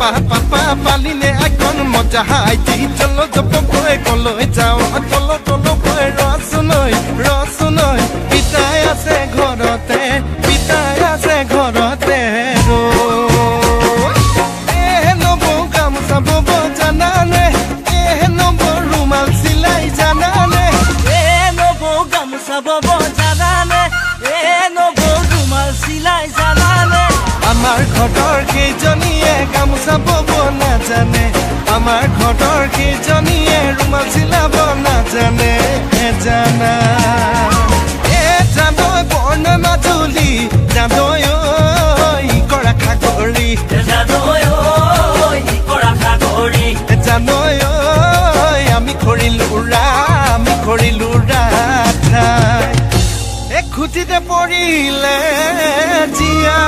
papa পালিনে এখন মজা হাইতি চলো জপ গৈ কলৈ যাওঁ তলো তলো গৈ ৰচুনৈ পিতাই আছে ঘৰতে নবৌ গামোচা বব জানানে নবৌ ৰুমাল চিলাই জানানে নবৌ গামোচা বব জানানে নবৌ ৰুমাল চিলাই জানানে আমাৰ ঘৰৰ কেইজনীয়ে গামোচা বব নাজানে আমাৰ ঘৰৰ কেইজনীয়ে ৰুমাল চিলাব নাজানে জানা জানৈ বৰ্ণ মাজুলী জানৈ কৰা খাগৰি জানৈ আমি কৰিলো ৰাধাই খুঁটিতে পৰিলে জিয়া